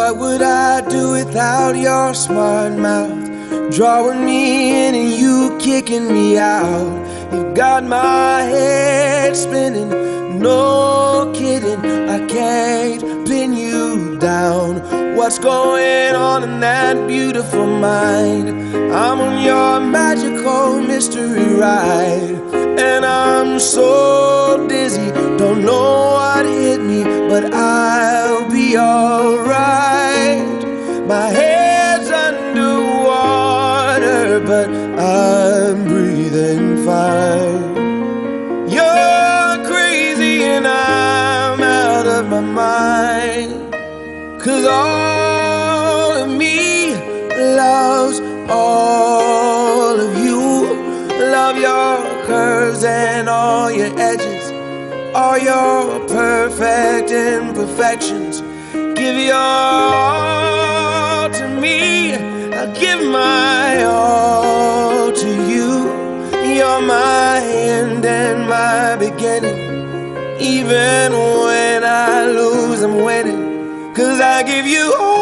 What would I do without your smart mouth? Drawing me in and you kicking me out. You got my head spinning, no kidding, I can't pin you down. What's going on in that beautiful mind? I'm on your magical mystery ride, and I'm so dizzy, don't know what hit me, but I'll be alright. My head's underwater, but I'm breathing fine. You're crazy and I'm out of my mind, 'cause all of me loves all of you. Love your curves and all your edges, all your perfect imperfections. Give your all to me, I'll give my all to you. You're my end and my beginning. Even when I lose, I'm winning, 'cause I give you all